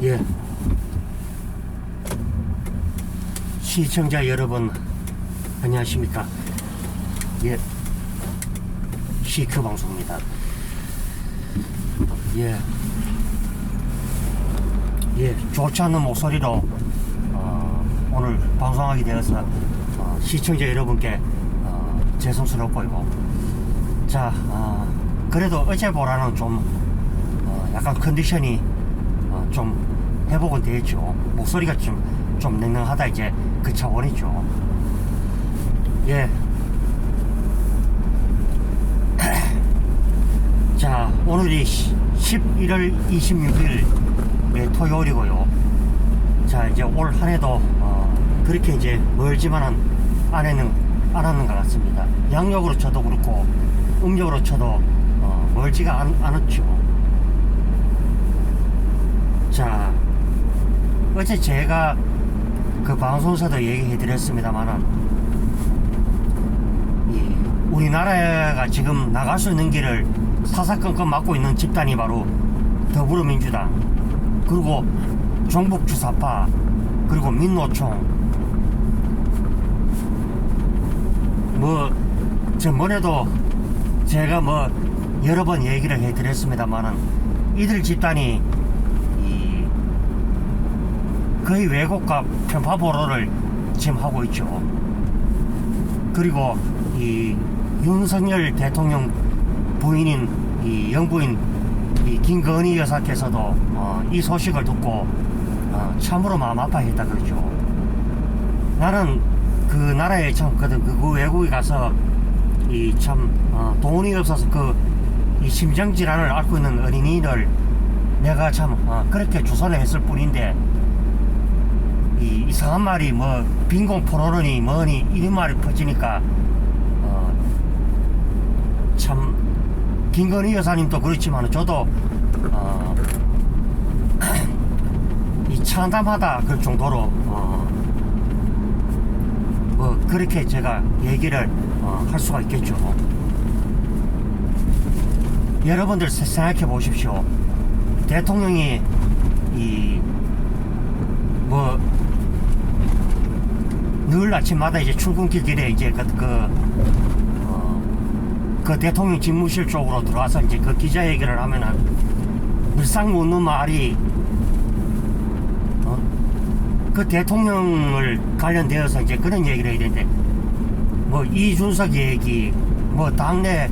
예. 시청자 여러분, 안녕하십니까. 예. 시큐 방송입니다. 예. 예. 좋지 않는 목소리로, 오늘 방송하게 되어서, 시청자 여러분께, 죄송스럽고요. 자, 그래도 어제보다는 좀, 약간 컨디션이, 좀 회복은 되었죠. 목소리가 좀 냉랭하다, 이제 그 차원이죠. 예. 자, 오늘이 11월 26일 토요일이고요. 자, 이제 올 한 해도 그렇게 이제 멀지만은 안 왔는 것 같습니다. 양력으로 쳐도 그렇고 음력으로 쳐도 멀지가 않았죠. 자, 어제 제가 그 방송에서도 얘기해 드렸습니다만은, 우리나라가 지금 나갈 수 있는 길을 사사건건 막고 있는 집단이 바로 더불어민주당, 그리고 종북주사파, 그리고 민노총, 전번에도 제가 여러 번 얘기를 해 드렸습니다만은, 이들 집단이 거의 왜곡과 편파 보도를 지금 하고 있죠. 그리고 이 윤석열 대통령 부인인 영부인 김건희 여사께서도 이 소식을 듣고 참으로 마음 아파했다 그러죠. 나는 그 나라에 참 그 외국에 가서 돈이 없어서 이 심장질환을 앓고 있는 어린이를 내가 참 그렇게 주선을 했을 뿐인데, 이상한 말이 빈공 포로론이 뭐니 이런 말이 퍼지니까 참 김건희 여사님도 그렇지만 저도 이 참담하다 그 정도로 그렇게 제가 얘기를 할 수가 있겠죠. 여러분들 생각해 보십시오. 대통령이 늘 아침마다 이제 출근길에 이제 그 대통령 집무실 쪽으로 들어와서 이제 그 기자회견을 하면은 늘상 묻는 말이 그 대통령을 관련되어서 이제 그런 얘기를 해야 되는데, 이준석 얘기, 당내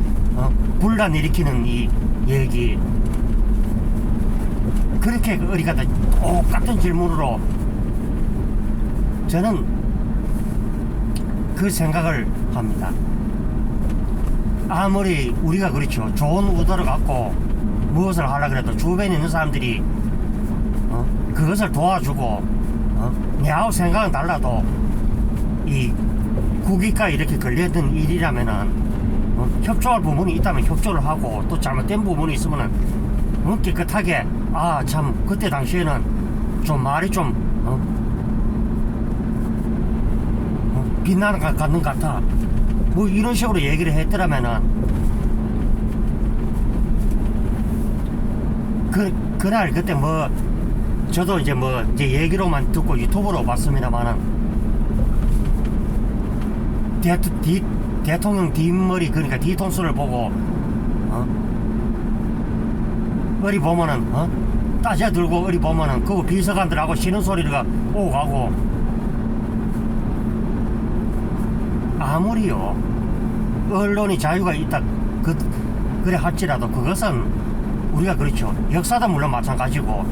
분란 일으키는 이 얘기, 그렇게 우리가 똑같은 질문으로 저는 그 생각을 합니다. 아무리 우리가 그렇죠, 좋은 의도를 갖고 무엇을 하려고 해도 주변에 있는 사람들이 그것을 도와주고 내하고 생각은 달라도 이 국익과 이렇게 걸려있는 일이라면은 협조할 부분이 있다면 협조를 하고, 또 잘못된 부분이 있으면은 깨끗하게 참 그때 당시에는 좀 말이 좀 빛나는 것 같아, 이런 식으로 얘기를 했더라면은 그날 그때 저도 이제 얘기로만 듣고 유튜브로 봤습니다만은, 대통령 뒷머리, 그러니까 뒤통수를 보고 어리 보면은 따져 들고 어리 보면은 그 비서관들하고 쉬는 소리가 오고 가고, 아무리요 언론이 자유가 있다 그래 할지라도 그것은 우리가 그렇죠, 역사도 물론 마찬가지고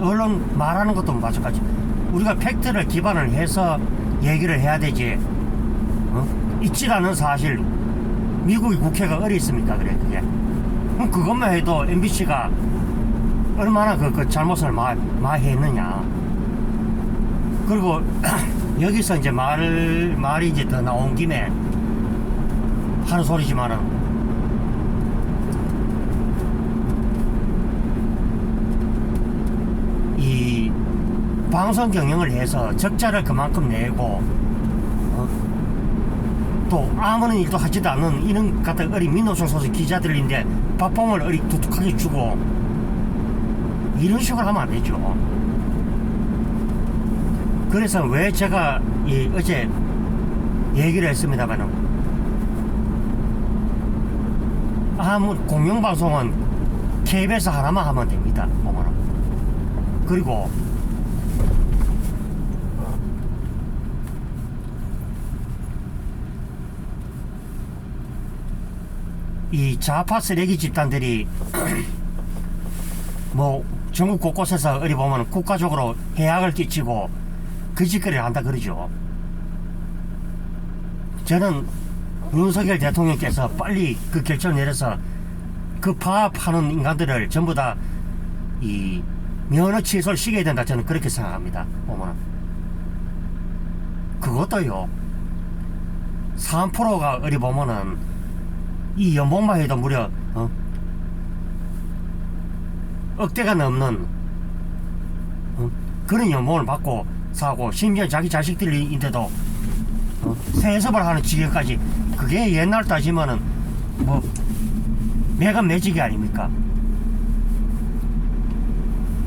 언론 말하는 것도 마찬가지. 우리가 팩트를 기반을 해서 얘기를 해야 되지, 있질 않은 사실 미국의 국회가 어디 있습니까? 그래, 그게 그것만 해도 MBC가 얼마나 그 잘못을 많이 했느냐. 그리고 여기서 이제 말이 이제 더 나온 김에 하는 소리지만은, 이 방송 경영을 해서 적자를 그만큼 내고 또 아무런 일도 하지도 않는 이런 같은 어린 민노총 소속 기자들인데 밥봉을 어리 두둑하게 주고 이런 식으로 하면 안 되죠. 그래서 왜 제가 어제 얘기를 했습니다만은, 아무 공영방송은 KBS 하나만 하면 됩니다. 보면은. 그리고 이 좌파 쓰레기 집단들이 뭐 전국 곳곳에서 어디 보면 국가적으로 해악을 끼치고 그 짓거리를 한다 그러죠. 저는 윤석열 대통령께서 빨리 그 결정을 내려서 그 파업하는 인간들을 전부 다 이 면허 취소를 시켜야 된다, 저는 그렇게 생각합니다. 보면 그것도요, 3%가 어디 보면은 이 연봉만 해도 무려 억대가 넘는 그런 연봉을 받고 사고, 심지어 자기 자식들인데도 세습을 하는 지경까지. 그게 옛날 따지면은 뭐 매간 매직이 아닙니까?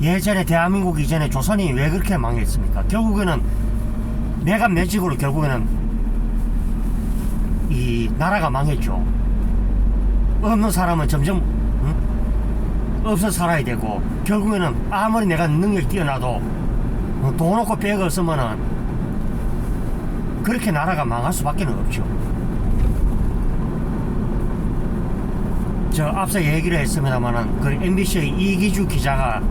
예전에 대한민국 이전에 조선이 왜 그렇게 망했습니까? 결국에는 매간 매직으로 결국에는 이 나라가 망했죠. 없는 사람은 점점 없어 살아야 되고, 결국에는 아무리 내가 능력이 뛰어나도 돈 없고 백 없으면은 그렇게 나라가 망할 수밖에 없죠. 저 앞서 얘기를 했습니다만은 그 MBC의 이기주 기자가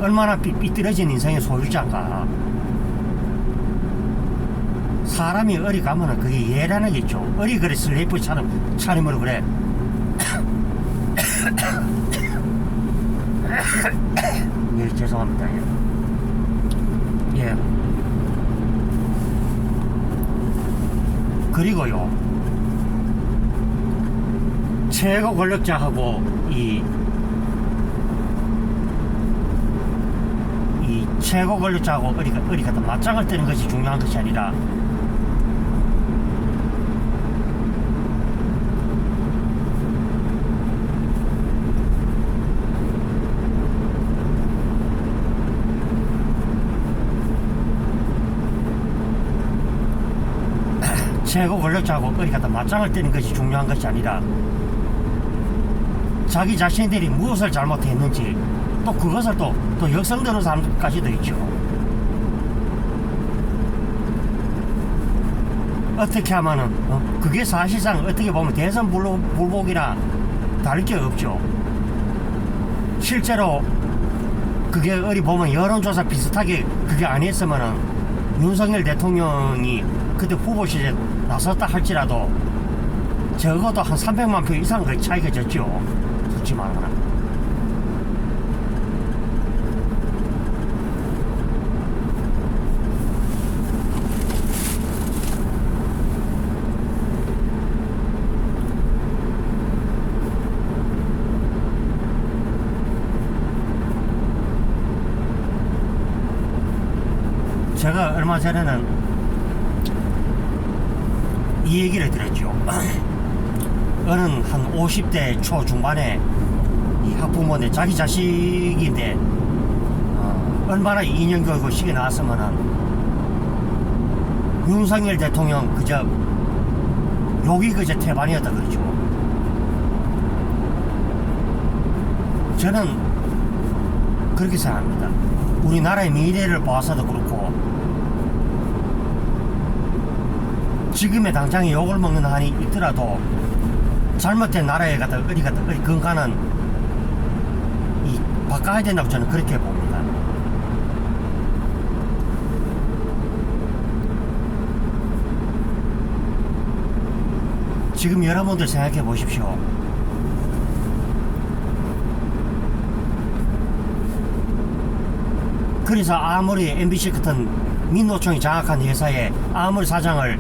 얼마나 삐뚤어진 인생의 소유자인가. 사람이 어디 가면은 그게 예란하겠죠. 어디 그래 슬레이프 차림으로 그래. 예, 죄송합니다. 예. 그리고요, 최고 권력자하고 이 최고 권력자하고 어디 가든 맞짱을 뜨는 것이 중요한 것이 아니라, 최고 권력자하고 어디 가든 맞짱을 뜨는 것이 중요한 것이 아니라, 자기 자신들이 무엇을 잘못했는지 또 그것을 또 역성되는 사람까지도 있죠. 어떻게 하면은 그게 사실상 어떻게 보면 대선 불복이나 다를 게 없죠. 실제로 그게 어디 보면 여론조사 비슷하게 그게 아니었으면은 윤석열 대통령이 그때 후보 시절에 나섰다 할지라도 적어도 한 300만 표 이상 그 차이가 졌죠. 솔직히 말하면. 제가 얼마 전에는 이 얘기를 들었죠. 어느 한 50대 초중반에 이 학부모인데 자기 자식인데 얼마나 2년 교육을 시켜 나왔으면은 윤석열 대통령 그저 욕이 그저 태반이었다 그러죠. 저는 그렇게 생각합니다. 우리나라의 미래를 봐서도 그렇고, 지금의 당장에 욕을 먹는 한이 있더라도 잘못된 나라에 가다 어디 건강은 바꿔야 된다고 저는 그렇게 봅니다. 지금 여러분들 생각해 보십시오. 그래서 아무리 MBC 같은 민노총이 장악한 회사에 아무리 사장을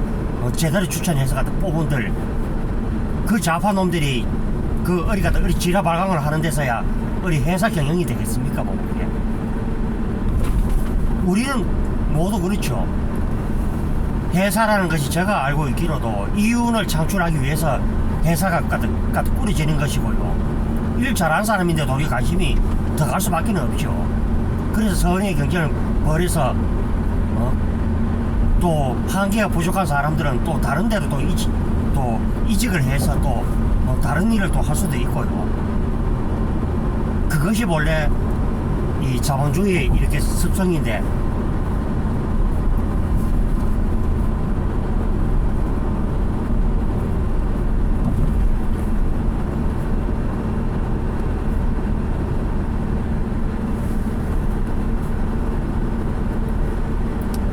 제대로 추천해서 갖다 뽑은들, 그 좌파 놈들이 그 어디 가다 어디 지라 발광을 하는 데서야 어디 회사 경영이 되겠습니까? 뭐 그게. 우리는 모두 그렇죠. 회사라는 것이 제가 알고 있기로도 이윤을 창출하기 위해서 회사가 가득 꾸려지는 것이고요. 일 잘하는 사람인데도 우리 관심이 더 갈 수밖에 없죠. 그래서 선의 경쟁을 벌여서 또 한계가 부족한 사람들은 또 다른 데로 또 이직을 해서 또 다른 일을 또 할 수도 있고요. 그것이 원래 이 자본주의의 이렇게 습성인데,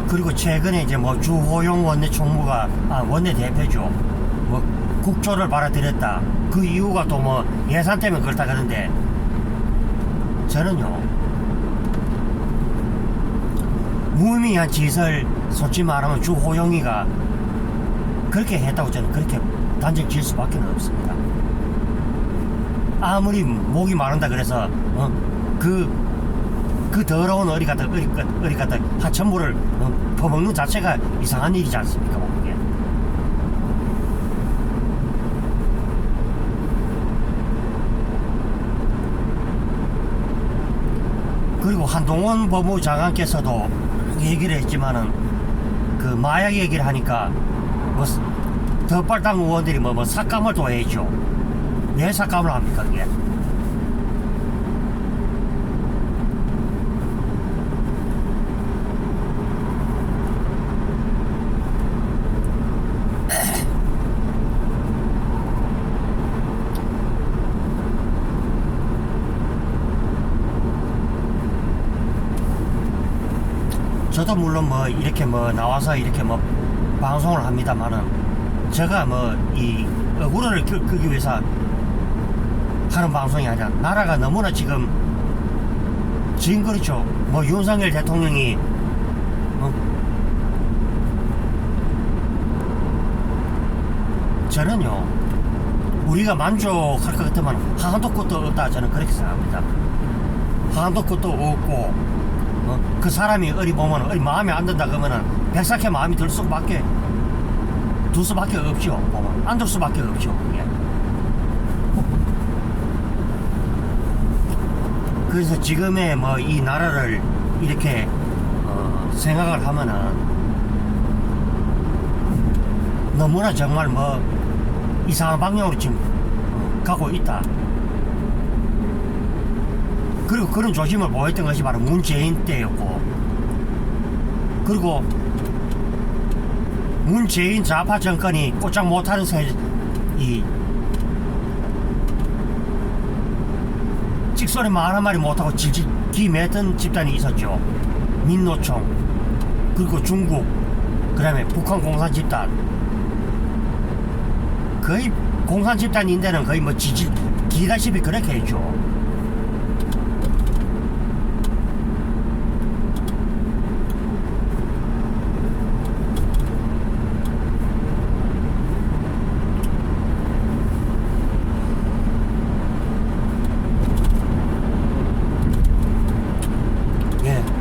그리고 최근에 이제 뭐 주호영 원내 대표죠. 뭐 국조를 받아들였다. 그 이유가 또 뭐 예산 때문에 그렇다 그러는데, 저는요, 무의미한 짓을 솔직히 말하면 주호영이가 그렇게 했다고 저는 그렇게 단정 지을 수밖에 없습니다. 아무리 목이 마른다 그래서 그 더러운 어리가득 하천물을 퍼먹는 자체가 이상한 일이지 않습니까? 그게. 그리고 한동훈 법무장관께서도 얘기를 했지만은 그 마약 얘기를 하니까 뭐 덧발당 의원들이 뭐 삭감을 또 해야죠. 왜 삭감을 합니까 그게? 저도 물론 뭐 이렇게 뭐 나와서 이렇게 뭐 방송을 합니다만은, 제가 뭐 이 억울을 끄기 위해서 하는 방송이 아니라, 나라가 너무나 지금 그렇죠. 뭐 윤석열 대통령이 저는요, 우리가 만족할 것 같으면 한도 끝도 없다, 저는 그렇게 생각합니다. 한도 끝도 없고, 그 사람이 어리 보면 어리 마음에 안 든다 그러면은 백삭해 마음이 둘 수밖에 없죠. 보면 안 들 수밖에 없죠. 그게. 그래서 지금의 뭐 이 나라를 이렇게 생각을 하면은 너무나 정말 뭐 이상한 방향으로 지금 가고 있다. 그리고 그런 조짐을 보였던 것이 바로 문재인 때였고, 그리고 문재인 좌파 정권이 꼼짝 못하는 이 찍소리 말 한마디 못하고 질질 기매던 집단이 있었죠. 민노총, 그리고 중국, 그 다음에 북한 공산 집단. 거의 공산 집단인데는 거의 뭐 질질 기다시피 그렇게 했죠.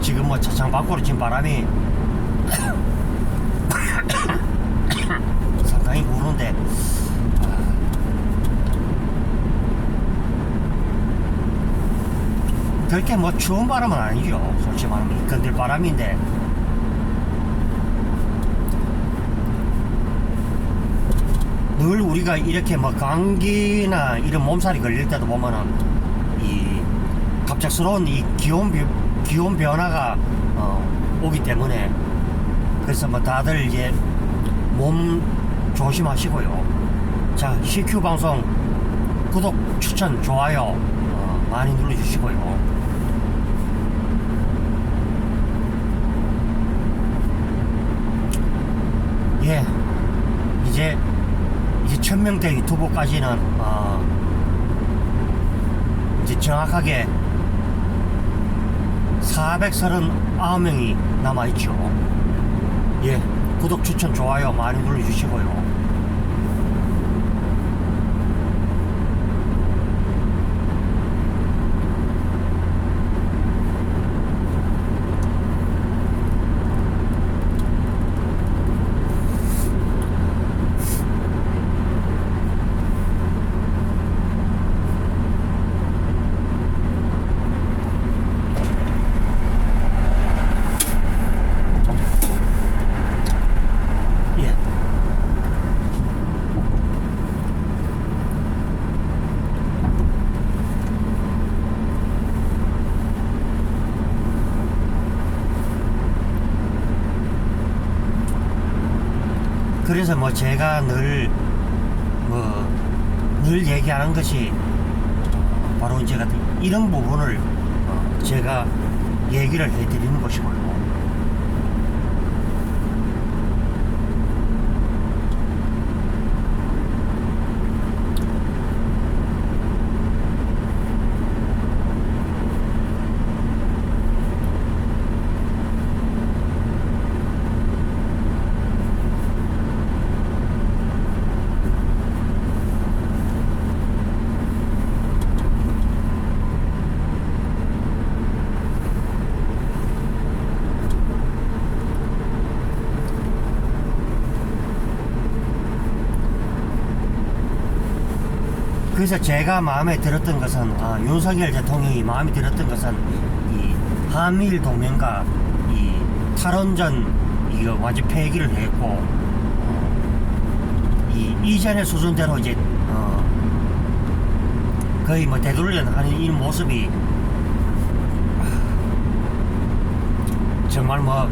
지금 뭐 차창 밖으로 지금 바람이 상당히 부는데, 그렇게 뭐 추운 바람은 아니죠. 솔직히 말하면 건들 바람인데, 늘 우리가 이렇게 뭐 감기나 이런 몸살이 걸릴 때도 보면은 이 갑작스러운 이 기온 변화가 오기 때문에, 그래서 뭐 다들 이제 몸 조심하시고요. 자, CQ 방송 구독, 추천, 좋아요 많이 눌러주시고요. 예, 이제 1000명대 유튜브까지는 이제 정확하게 439명이 남아있죠. 예, 구독, 추천, 좋아요 많이 눌러주시고요. 그래서 뭐 제가 늘 얘기하는 것이 바로 이제 이런 부분을 제가 얘기를 해드리는 것이고요. 그래서 제가 마음에 들었던 것은 윤석열 대통령이 마음에 들었던 것은 이 한미일 동맹과 이 탈원전 이거 완전 폐기를 했고 이 이전의 수준대로 이제 거의 뭐 되돌려하는 이 모습이 정말 뭐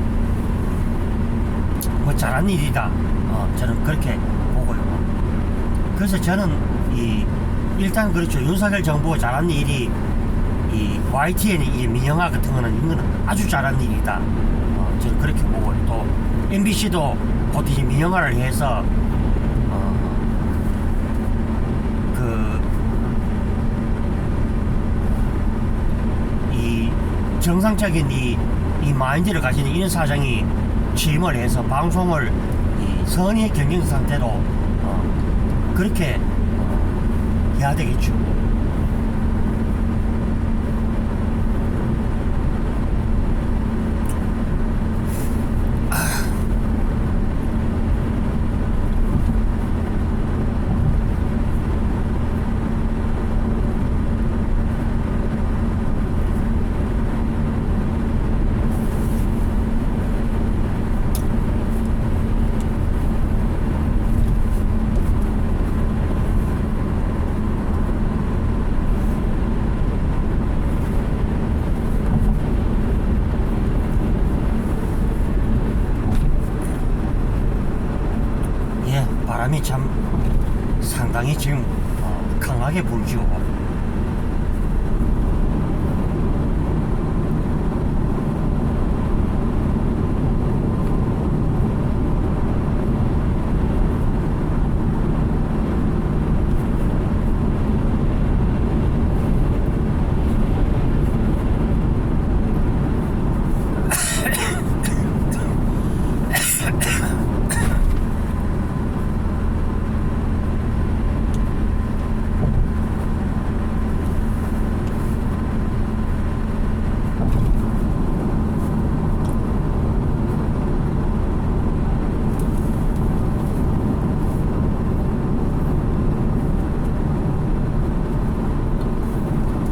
잘한 일이다. 저는 그렇게 보고요. 그래서 저는 일단 그렇죠. 윤석열 정부가 잘한 일이 이 YTN 이 민영화 같은 거는 이거는 아주 잘한 일이다. 저는 그렇게 보고 또 MBC도 곧 이제 민영화를 해서 이 정상적인 이 마인드를 가지는 이런 사장이 취임을 해서 방송을 이 선의 경영 상태로 그렇게 해야 되겠죠. 바람이 참 상당히 지금 강하게 불죠.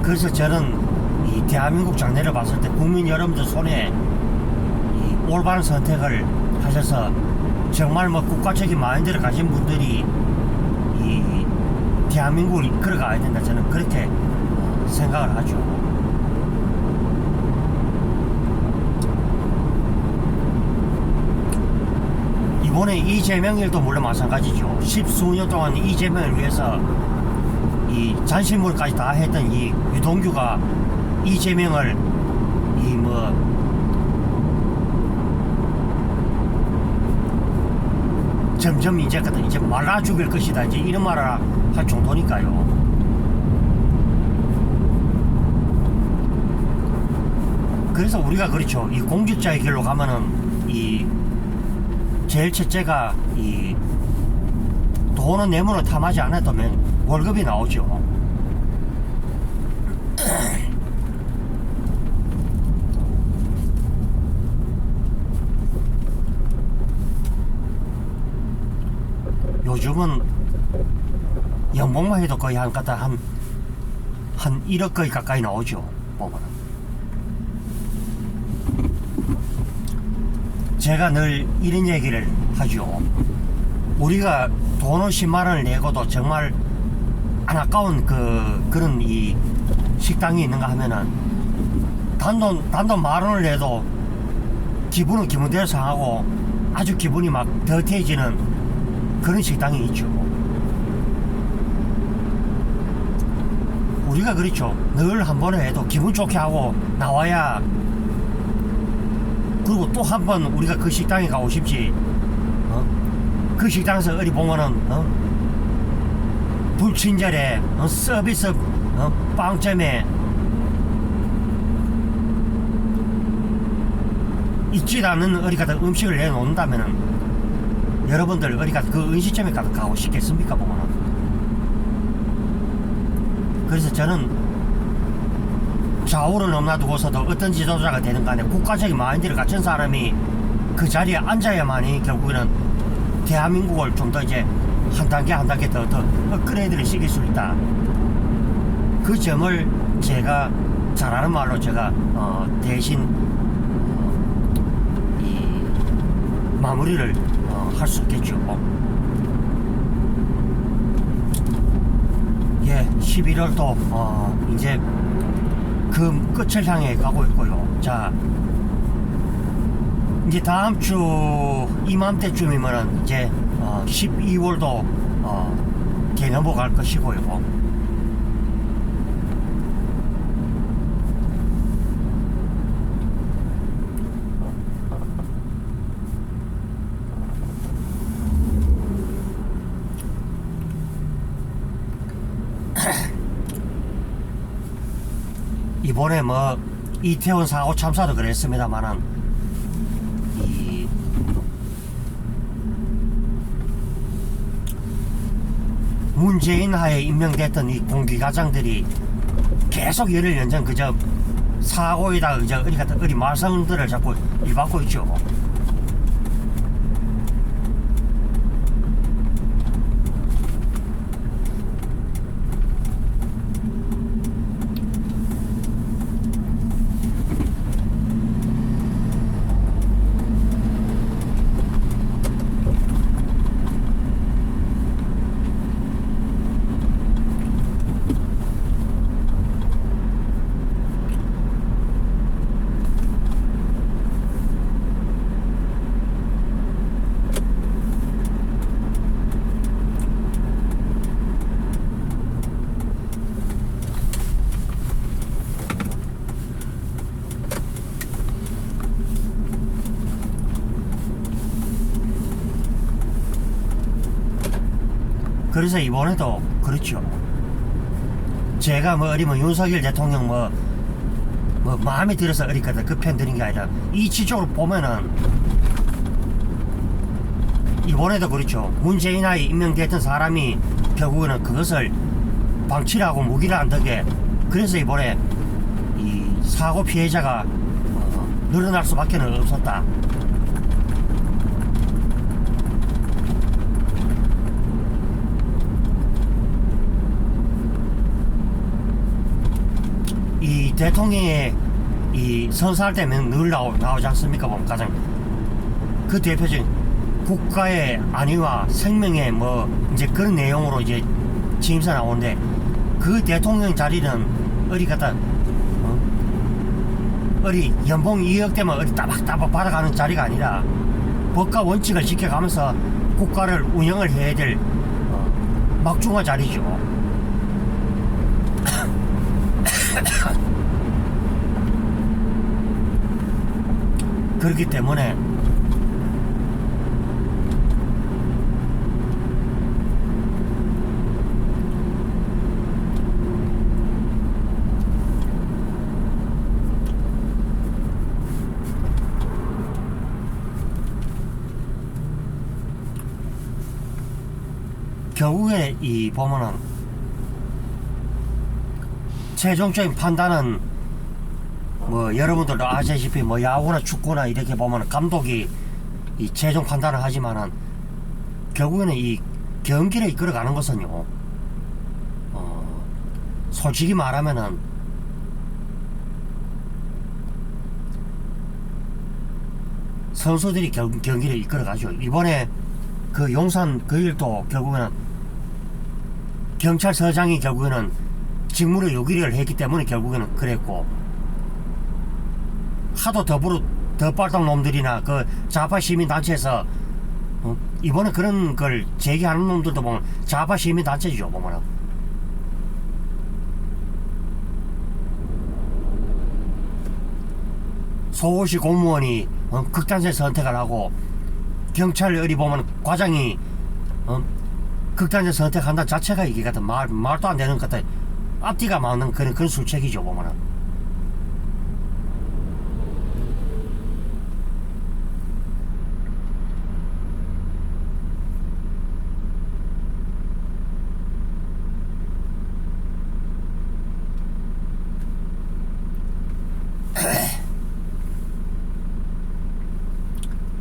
그래서 저는 이 대한민국 장래를 봤을 때 국민 여러분들 손에 이 올바른 선택을 하셔서 정말 뭐 국가적인 마인드를 가진 분들이 이 대한민국을 이끌어가야 된다. 저는 그렇게 생각을 하죠. 이번에 이재명 일도 물론 마찬가지죠. 십수년 동안 이재명을 위해서 이 잔실물까지 다 했던 이 유동규가 이재명을 점점 이제 말아 죽일 것이다 이제 이런 말을 할 정도니까요. 그래서 우리가 그렇죠. 이 공직자의 길로 가면은 이 제일 첫째가 이 돈은 뇌물은 탐하지 않았다면 월급이 나오죠. 요즘은 연봉만 해도 거의 한 1억 거의 가까이 나오죠. 보면은. 제가 늘 이런 얘기를 하죠. 우리가 돈을 10만원을 내고도 정말 안 아까운 그런 이 식당이 있는가 하면은 단돈 10,000원을 내도 기분은 기분대로 상하고 아주 기분이 막 더해지는 그런 식당이 있죠. 우리가 그렇죠. 늘 한 번에 해도 기분 좋게 하고 나와야, 그리고 또 한 번 우리가 그 식당에 가고 싶지. 그 식당에서 어디 보면은 불친절해, 서비스 빵점에 있지 않는 어디 가서 음식을 내놓는다면은 여러분들 어디 가서 그 음식점에 가고 싶겠습니까? 보면은. 그래서 저는 좌우를 넘나두고서도 어떤 지도자가 되든 간에 국가적인 마인드를 갖춘 사람이 그 자리에 앉아야만이 결국에는 대한민국을 좀 더 이제 한 단계 더 업그레이드를 시킬 수 있다. 그 점을 제가 잘하는 말로 제가 대신 이 마무리를 할 수 있겠죠. 예, 11월도 이제 그 끝을 향해 가고 있고요. 자, 이제 다음 주 이맘때쯤이면은 이제 12월도 넘어갈 것이고요. 이번에 뭐 이태원 사고 참사도 그랬습니다만은 이 문재인 하에 임명됐던 이 공기과장들이 계속 열흘 연전 그저 사고에다 그저 어디 같은 어디 말썽들을 자꾸 일받고 있죠. 그래서 이번에도 그렇죠. 제가 뭐 어디 뭐 윤석열 대통령 뭐 마음에 들어서 어디까지 그 편 드는 게 아니라 이치적으로 보면은 이번에도 그렇죠. 문재인하에 임명됐던 사람이 결국에는 그것을 방치하고 무기를 안 덕에 그래서 이번에 이 사고 피해자가 늘어날 수밖에 없었다. 이 대통령의 이 선사할 때면 늘 나오지 않습니까? 보면 가장 그 대표적인 국가의 안위와 생명의 뭐 이제 그런 내용으로 이제 취임사 나오는데 그 대통령 자리는 어디 갖다 어디 연봉 2억 되면 어디 따박따박 받아가는 자리가 아니라 법과 원칙을 지켜가면서 국가를 운영을 해야 될 막중한 자리죠. 그렇기 때문에 결국에 이 보면은 최종적인 판단은 뭐 여러분들도 아시다시피 뭐 야구나 축구나 이렇게 보면 감독이 이 최종 판단을 하지만은 결국에는 이 경기를 이끌어가는 것은요 솔직히 말하면은 선수들이 경기를 이끌어가죠. 이번에 그 용산 그 일도 결국에는 경찰서장이 결국에는 직무를 요기를 했기 때문에 결국에는 그랬고 하도 더불어 더 빨당 놈들이나 그 좌파 시민단체에서 이번에 그런 걸 제기하는 놈들도 보면 좌파 시민단체죠, 보면은. 서울시 공무원이 극단적 선택을 하고, 경찰 어디 보면 과장이 극단적 선택한다 자체가 이게 같은 말도 안 되는 것 같아. 앞뒤가 맞는 그런 술책이죠, 보면은.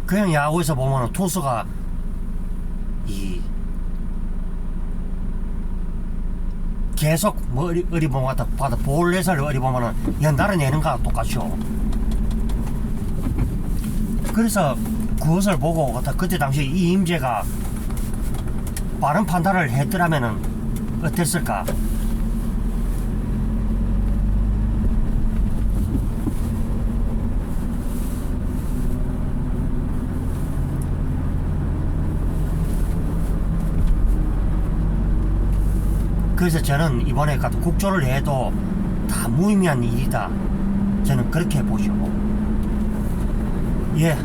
그냥 야구에서 보면은 투수가 이 계속 뭐 어리 보면 봐도 볼넷을 어리 보면은 연달아 내는 거랑 똑같죠. 그래서 그것을 보고 그때 당시 이임재가 빠른 판단을 했더라면은 어땠을까? 그래서 저는 이번에 국조를 해도 다 무의미한 일이다. 저는 그렇게 보죠. 예,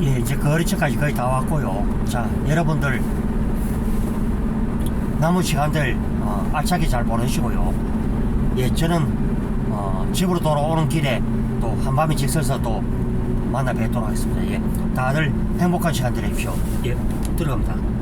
예, 이제 거리처까지 거의 다 왔고요. 자, 여러분들 남은 시간들 알차게 잘 보내시고요. 예, 저는 집으로 돌아오는 길에 또 한밤이 직설서 또 만나 뵙도록 하겠습니다. 예, 다들 행복한 시간 되십시오. 예, 들어갑니다.